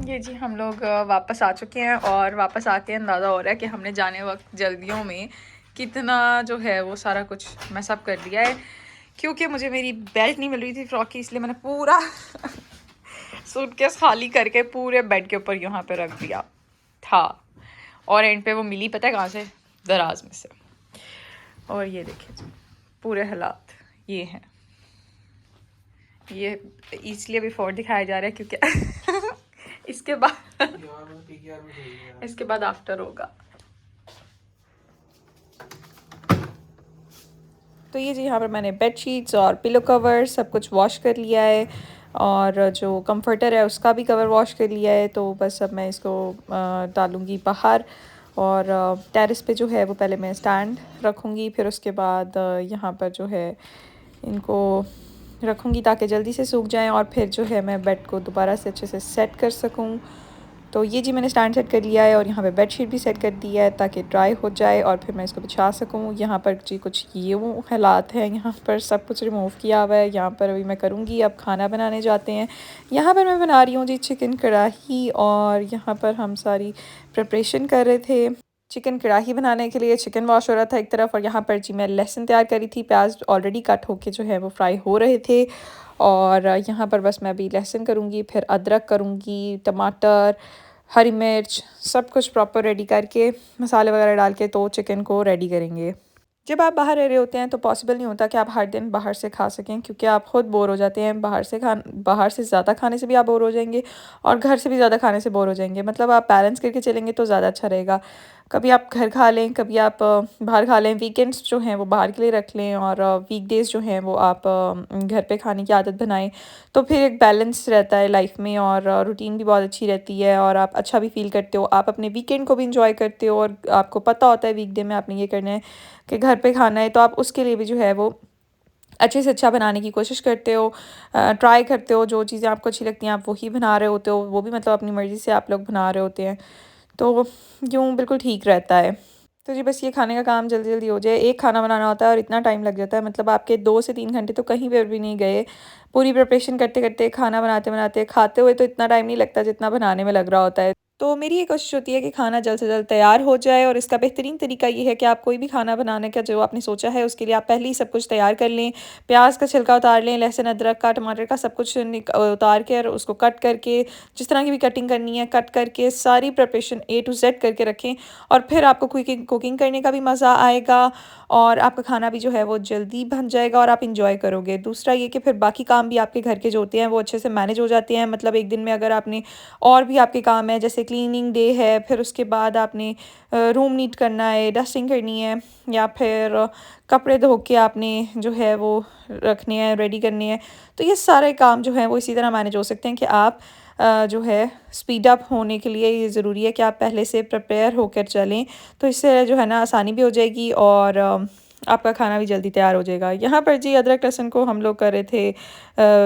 ये जी हम लोग वापस आ चुके हैं और वापस आके अंदाज़ा हो रहा है कि हमने जाने वक्त जल्दियों में कितना जो है वो सारा कुछ मैसअप कर दिया है, क्योंकि मुझे मेरी बेल्ट नहीं मिल रही थी फ्रॉक की, इसलिए मैंने पूरा सूटकेस खाली करके पूरे बेड के ऊपर यहाँ पे रख दिया था। और एंड पे वो मिली पता है कहाँ से? दराज में से। और ये देखिए जी पूरे हालात ये हैं। ये इसलिए बिफोर दिखाया जा रहा है क्योंकि इसके बाद आफ्टर होगा। तो ये जी यहाँ पर मैंने बेड शीट्स और पिलो कवर सब कुछ वॉश कर लिया है और जो कंफर्टर है उसका भी कवर वॉश कर लिया है। तो बस अब मैं इसको डालूँगी बाहर और टेरेस पे जो है वो पहले मैं स्टैंड रखूँगी, फिर उसके बाद यहाँ पर जो है इनको रखूँगी ताकि जल्दी से सूख जाएं और फिर जो है मैं बेड को दोबारा से अच्छे से सेट कर सकूँ। तो ये जी मैंने स्टैंड सेट कर लिया है और यहाँ पे बेडशीट भी सेट कर दिया है ताकि ड्राई हो जाए और फिर मैं इसको बिछा सकूँ। यहाँ पर जी कुछ ये वो हालात हैं, यहाँ पर सब कुछ रिमूव किया हुआ है। यहाँ पर अभी मैं करूँगी, अब खाना बनाने जाते हैं। यहाँ पर मैं बना रही हूँ जी चिकन कढ़ाई और यहाँ पर हम सारी प्रिपरेशन कर रहे थे चिकन कढ़ाई बनाने के लिए। चिकन वॉश हो रहा था एक तरफ और यहाँ पर जी मैं लहसुन तैयार करी थी, प्याज ऑलरेडी कट होके जो है वो फ्राई हो रहे थे। और यहाँ पर बस मैं अभी लहसुन करूँगी, फिर अदरक करूँगी, टमाटर, हरी मिर्च सब कुछ प्रॉपर रेडी करके मसाले वगैरह डाल के तो चिकन को रेडी करेंगे। जब आप बाहर रह रहे होते हैं तो पॉसिबल नहीं होता कि आप हर दिन बाहर से खा सकें, क्योंकि आप खुद बोर हो जाते हैं। बाहर से ज़्यादा खाने से भी आप बोर हो जाएंगे और घर से भी ज़्यादा खाने से बोर हो जाएंगे। मतलब आप बैलेंस करके चलेंगे तो ज़्यादा अच्छा रहेगा। कभी आप घर खा लें, कभी आप बाहर खा लें। वीकेंड्स जो हैं वो बाहर के लिए रख लें और वीकडेज़ जो हैं वो आप घर पे खाने की आदत बनाएं। तो फिर एक बैलेंस रहता है लाइफ में और रूटीन भी बहुत अच्छी रहती है और आप अच्छा भी फील करते हो। आप अपने वीकेंड को भी इंजॉय करते हो और आपको पता होता है वीकडे में आपने ये करना है कि घर पे खाना है, तो आप उसके लिए भी जो है वो अच्छे से अच्छा बनाने की कोशिश करते हो, ट्राई करते हो। जो चीज़ें आपको अच्छी लगती हैं आप वही बना रहे होते हो, वो भी मतलब अपनी मर्ज़ी से आप लोग बना रहे होते हैं। तो यूँ बिल्कुल ठीक रहता है। तो जी बस ये खाने का काम जल्दी जल्दी हो जाए। एक खाना बनाना होता है और इतना टाइम लग जाता है, मतलब आपके 2 से 3 घंटे तो कहीं पर भी नहीं गए। पूरी प्रिपरेशन करते करते, खाना बनाते बनाते, खाते हुए तो इतना टाइम नहीं लगता जितना बनाने में लग रहा होता है। तो मेरी ये कोशिश होती है कि खाना जल्द से जल्द तैयार हो जाए और इसका बेहतरीन तरीका ये है कि आप कोई भी खाना बनाने का जो आपने सोचा है उसके लिए आप पहले ही सब कुछ तैयार कर लें। प्याज का छिलका उतार लें, लहसुन अदरक का, टमाटर का सब कुछ उतार के और उसको कट करके जिस तरह की भी कटिंग करनी है कट करके सारी प्रिपरेशन ए टू जेड करके रखें। और फिर आपको कुकिंग कुकिंग करने का भी मज़ा आएगा और आपका खाना भी जो है वो जल्दी बन जाएगा और आप इंजॉय करोगे। दूसरा ये कि फिर बाकी काम भी आपके घर के जो होते हैं वो अच्छे से मैनेज हो जाते हैं। मतलब एक दिन में अगर आपने और भी आपके काम है, जैसे क्लीनिंग डे है, फिर उसके बाद आपने रूम नीट करना है, डस्टिंग करनी है, या फिर कपड़े धो के आपने जो है वो रखने हैं, रेडी करने हैं। तो ये सारे काम जो हैं वो इसी तरह मैनेज हो सकते हैं कि आप जो है स्पीड अप होने के लिए ये ज़रूरी है कि आप पहले से प्रिपेयर होकर चलें। तो इससे जो है ना आसानी भी हो जाएगी और आपका खाना भी जल्दी तैयार हो जाएगा। यहाँ पर जी अदरक लहसुन को हम लोग कर रहे थे,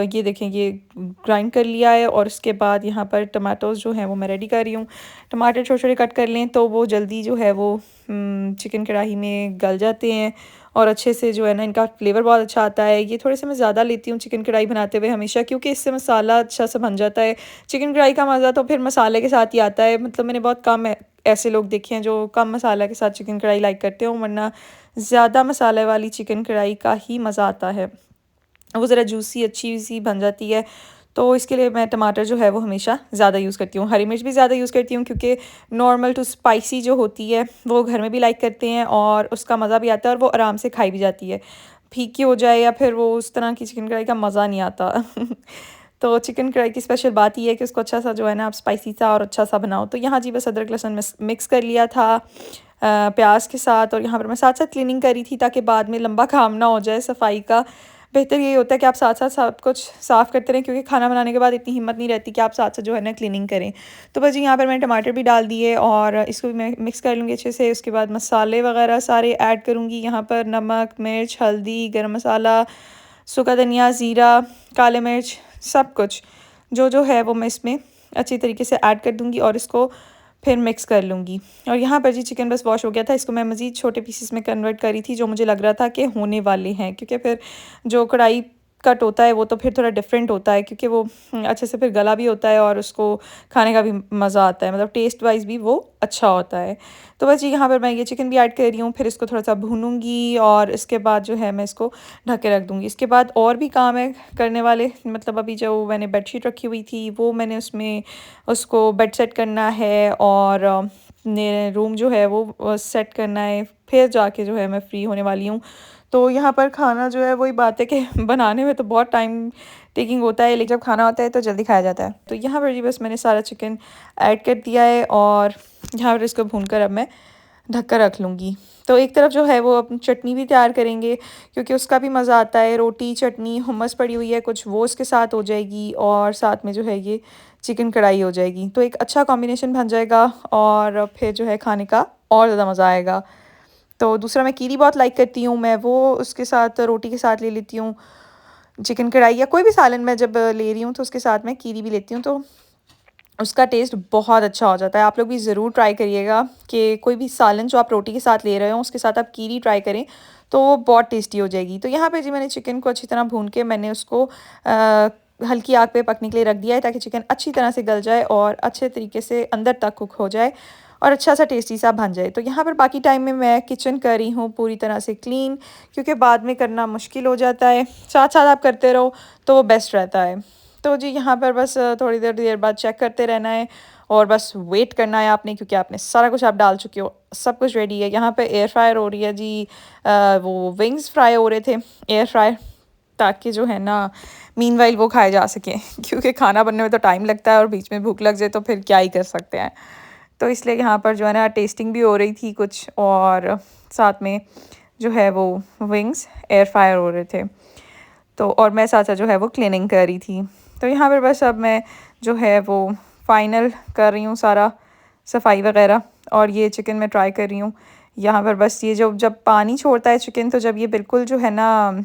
ये देखें ये ग्राइंड कर लिया है और उसके बाद यहाँ पर टमाटोज़ जो हैं वो मैं रेडी कर रही हूँ। टमाटर छोटे छोटे कट कर लें तो वो जल्दी जो है वो चिकन कढ़ाई में गल जाते हैं और अच्छे से जो है ना इनका फ्लेवर बहुत अच्छा आता है। ये थोड़े से मैं ज़्यादा लेती हूँ चिकन कढ़ाई बनाते हुए हमेशा, क्योंकि इससे मसाला अच्छा सा बन जाता है। चिकन कढ़ाई का मज़ा तो फिर मसाले के साथ ही आता है। मतलब मैंने बहुत कम ऐसे लोग देखे हैं जो कम मसाला के साथ चिकन कढ़ाई लाइक करते हो, वरना ज़्यादा मसाले वाली चिकन कढ़ाई का ही मज़ा आता है। वो ज़रा जूसी अच्छी सी बन जाती है। तो इसके लिए मैं टमाटर जो है वो हमेशा ज़्यादा यूज़ करती हूँ। हरी मिर्च भी ज़्यादा यूज़ करती हूँ क्योंकि नॉर्मल टू स्पाइसी जो होती है वो घर में भी लाइक करते हैं और उसका मज़ा भी आता है और वो आराम से खाई भी जाती है। फीकी हो जाए या फिर वो उस तरह की चिकन कढ़ाई का मज़ा नहीं आता। तो चिकन कढ़ाई की स्पेशल बात ये है कि उसको अच्छा सा जो है ना आप स्पाइसी सा और अच्छा सा बनाओ। तो यहाँ जी बस अदरक लहसुन मिक्स कर लिया था प्याज के साथ और यहाँ पर मैं साथ साथ क्लीनिंग करी थी ताकि बाद में लंबा काम ना हो जाए सफाई का। बेहतर ये होता है कि आप साथ साथ सब कुछ साफ़ करते रहें, क्योंकि खाना बनाने के बाद इतनी हिम्मत नहीं रहती कि आप साथ साथ जो है ना क्लीनिंग करें। तो बस यहाँ पर मैंने टमाटर भी डाल दिए और इसको भी मैं मिक्स कर लूँगी अच्छे से। उसके बाद मसाले वगैरह सारे ऐड करूँगी। यहाँ पर नमक, मिर्च, हल्दी, गरम मसाला, सूखा धनिया, ज़ीरा, काले मिर्च सब कुछ जो जो है वो मैं इसमें अच्छी तरीके से ऐड कर दूँगी और इसको फिर मिक्स कर लूँगी। और यहाँ पर जी चिकन बस वॉश हो गया था, इसको मैं मज़ीद छोटे पीसेस में कन्वर्ट करी थी जो मुझे लग रहा था कि होने वाले हैं, क्योंकि फिर जो कढ़ाई कट होता है वो तो फिर थोड़ा डिफरेंट होता है, क्योंकि वो अच्छे से फिर गला भी होता है और उसको खाने का भी मज़ा आता है, मतलब टेस्ट वाइज भी वो अच्छा होता है। तो बस जी यहाँ पर मैं ये चिकन भी ऐड कर रही हूँ, फिर इसको थोड़ा सा भूनूंगी और इसके बाद जो है मैं इसको ढक के रख दूँगी। इसके बाद और भी काम है करने वाले, मतलब अभी जो मैंने बेडशीट रखी हुई थी वो मैंने उसमें उसको बेड सेट करना है, और ने रूम जो है वो सेट करना है, फिर जाके जो है मैं फ्री होने वाली हूँ। तो यहाँ पर खाना जो है वही बात है कि बनाने में तो बहुत टाइम टेकिंग होता है, लेकिन जब खाना होता है तो जल्दी खाया जाता है। तो यहाँ पर जी बस मैंने सारा चिकन ऐड कर दिया है और यहाँ पर इसको भूनकर अब मैं ढक कर रख लूँगी। तो एक तरफ जो है वो अपनी चटनी भी तैयार करेंगे, क्योंकि उसका भी मज़ा आता है। रोटी, चटनी, हुम्मस पड़ी हुई है कुछ, वो उसके साथ हो जाएगी और साथ में जो है ये चिकन कढ़ाई हो जाएगी। तो एक अच्छा कॉम्बिनेशन बन जाएगा और फिर जो है खाने का और ज़्यादा मज़ा आएगा। तो दूसरा मैं कीरी बहुत लाइक करती हूँ, मैं वो उसके साथ रोटी के साथ ले लेती हूँ। चिकन कढ़ाई या कोई भी सालन मैं जब ले रही हूँ तो उसके साथ मैं कीरी भी लेती हूँ, तो उसका टेस्ट बहुत अच्छा हो जाता है। आप लोग भी ज़रूर ट्राई करिएगा कि कोई भी सालन जो आप रोटी के साथ ले रहे हो उसके साथ आप कीरी ट्राई करें, तो वो बहुत टेस्टी हो जाएगी। तो यहाँ पे जी मैंने चिकन को अच्छी तरह भून के मैंने उसको हल्की आग पे पकने के लिए रख दिया है, ताकि चिकन अच्छी तरह से गल जाए और अच्छे तरीके से अंदर तक कुक हो जाए और अच्छा सा टेस्टी सा बन जाए। तो यहाँ पर बाकी टाइम में मैं किचन कर रही हूँ पूरी तरह से क्लीन, क्योंकि बाद में करना मुश्किल हो जाता है। साथ साथ आप करते रहो तो वो बेस्ट रहता है। तो जी यहाँ पर बस थोड़ी देर देर बाद चेक करते रहना है और बस वेट करना है आपने, क्योंकि आपने सारा कुछ आप डाल चुके हो, सब कुछ रेडी है। यहाँ पे एयर फ्रायर हो रही है जी, वो विंग्स फ्राई हो रहे थे एयर फ्रायर, ताकि जो है ना मीनवाइल वो खाए जा सकें क्योंकि खाना बनने में तो टाइम लगता है और बीच में भूख लग जाए तो फिर क्या ही कर सकते हैं। तो इसलिए यहाँ पर जो है ना टेस्टिंग भी हो रही थी कुछ, और साथ में जो है वो विंग्स एयर फ्रायर हो रहे थे। तो और मैं साथ साथ जो है वो क्लीनिंग कर रही थी। तो यहाँ पर बस अब मैं जो है वो फाइनल कर रही हूँ सारा सफाई वगैरह, और ये चिकन मैं ट्राई कर रही हूँ। यहाँ पर बस ये जो जब पानी छोड़ता है चिकन, तो जब ये बिल्कुल जो है ना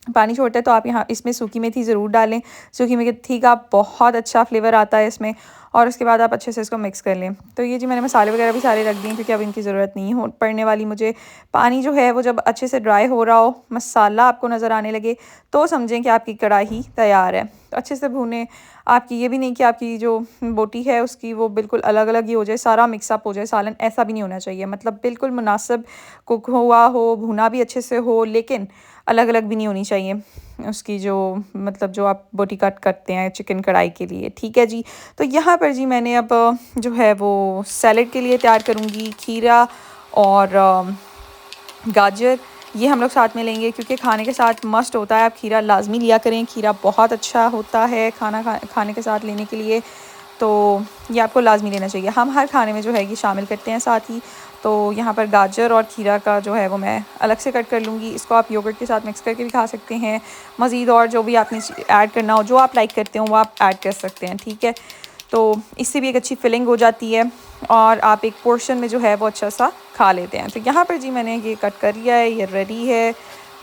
पानी छोड़ता है तो आप यहाँ इसमें सूखी मेथी ज़रूर डालें। सूखी मेथी का बहुत अच्छा फ्लेवर आता है इसमें, और उसके बाद आप अच्छे से इसको मिक्स कर लें। तो ये जी मैंने मसाले वगैरह भी सारे रख दिए, क्योंकि अब इनकी ज़रूरत नहीं हो पड़ने वाली मुझे। पानी जो है वो जब अच्छे से ड्राई हो रहा हो, मसाला आपको नज़र आने लगे, तो समझें कि आपकी कढ़ाई तैयार है। तो अच्छे से भूनें। आपकी ये भी नहीं कि आपकी जो बोटी है उसकी वो बिल्कुल अलग अलग ही हो जाए, सारा मिक्सअप हो जाए सालन, ऐसा भी नहीं होना चाहिए। मतलब बिल्कुल मुनासिब कुक हुआ हो, भुना भी अच्छे से हो, लेकिन अलग अलग भी नहीं होनी चाहिए उसकी जो, मतलब जो आप बोटी कट करते हैं चिकन कढ़ाई के लिए। ठीक है जी। तो यहाँ पर जी मैंने अब जो है वो सैलेड के लिए तैयार करूँगी खीरा और गाजर। ये हम लोग साथ में लेंगे, क्योंकि खाने के साथ मस्ट होता है। आप खीरा लाजमी लिया करें, खीरा बहुत अच्छा होता है खाने के साथ लेने के लिए। तो ये आपको लाजमी लेना चाहिए। हम हर खाने में जो है ये शामिल करते हैं साथ ही। तो यहाँ पर गाजर और खीरा का जो है वो मैं अलग से कट कर लूँगी। इसको आप योगर्ट के साथ मिक्स करके भी खा सकते हैं। मज़ीद और जो भी आपने ऐड करना हो, जो आप लाइक करते हो वो आप ऐड कर सकते हैं। ठीक है। तो इससे भी एक अच्छी फिलिंग हो जाती है और आप एक पोर्शन में जो है वो अच्छा सा खा लेते हैं। तो यहाँ पर जी मैंने ये कट कर लिया है, ये रेडी है।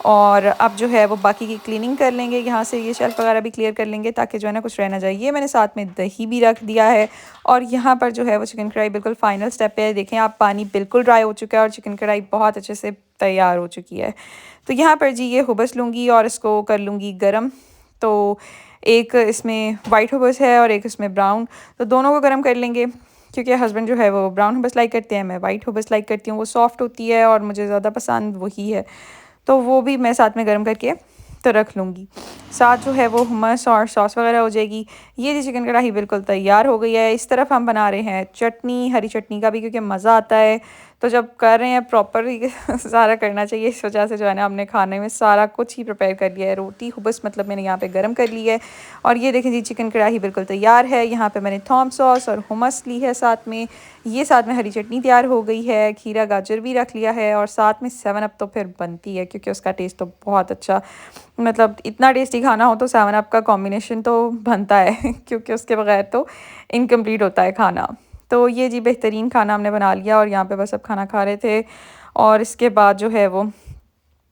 और अब जो है वो बाकी की क्लीनिंग कर लेंगे, यहाँ से ये शेल्फ वगैरह भी क्लियर कर लेंगे, ताकि जो है ना कुछ रह ना जाए। ये मैंने साथ में दही भी रख दिया है। और यहाँ पर जो है वो चिकन कढ़ाई बिल्कुल फाइनल स्टेप पे है। देखें आप, पानी बिल्कुल ड्राई हो चुका है और चिकन कढ़ाई बहुत अच्छे से तैयार हो चुकी है। तो यहाँ पर जी ये हुबस लूँगी और इसको कर लूँगी गर्म। तो एक इसमें वाइट हुबस है और एक इसमें ब्राउन, तो दोनों को गर्म कर लेंगे, क्योंकि हस्बैंड जो है वो ब्राउन हुबस लाइक करते हैं, मैं वाइट हुबस लाइक करती हूँ। वो सॉफ्ट होती है और मुझे ज़्यादा पसंद वही है। तो वो भी मैं साथ में गर्म करके तो रख लूँगी। साथ जो है वो hummus और सॉस वगैरह हो जाएगी। ये जी चिकन कढ़ाई बिल्कुल तैयार हो गई है। इस तरफ हम बना रहे हैं चटनी, हरी चटनी का भी, क्योंकि मज़ा आता है। तो जब कर रहे हैं प्रॉपर सारा करना चाहिए, इस वजह से जो है ना हमने खाने में सारा कुछ ही प्रिपेयर कर लिया है। रोटी हुबस मतलब मैंने यहाँ पे गर्म कर ली है। और ये देखें जी चिकन कढ़ाई बिल्कुल तैयार है। यहाँ पे मैंने थॉम सॉस और हुमस ली है साथ में। ये साथ में हरी चटनी तैयार हो गई है। खीरा गाजर भी रख लिया है और साथ में 7 अप तो फिर बनती है, क्योंकि उसका टेस्ट तो बहुत अच्छा, मतलब इतना टेस्टी खाना हो तो 7 अप का कॉम्बिनेशन तो बनता है क्योंकि उसके बगैर तो इनकम्प्लीट होता है खाना। तो ये जी बेहतरीन खाना हमने बना लिया और यहाँ पे बस अब खाना खा रहे थे। और इसके बाद जो है वो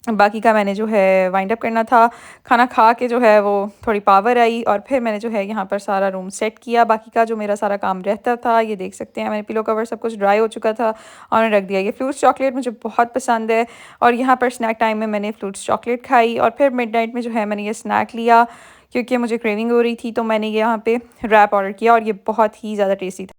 बाकी का मैंने जो है वाइंड अप करना था। खाना खा के जो है वो थोड़ी पावर आई और फिर मैंने जो है यहाँ पर सारा रूम सेट किया। बाकी का जो मेरा सारा काम रहता था, ये देख सकते हैं, मैंने पिलो कवर सब कुछ ड्राई हो चुका था और मैंने रख दिया। ये फ्रूट्स चॉकलेट मुझे बहुत पसंद है और यहाँ पर स्नैक टाइम में मैंने फ्रूट्स चॉकलेट खाई और फिर मिडनाइट में जो है मैंने ये स्नैक लिया क्योंकि मुझे क्रेविंग हो रही थी, तो मैंने यहाँ पे रैप ऑर्डर किया और ये बहुत ही ज़्यादा टेस्टी था।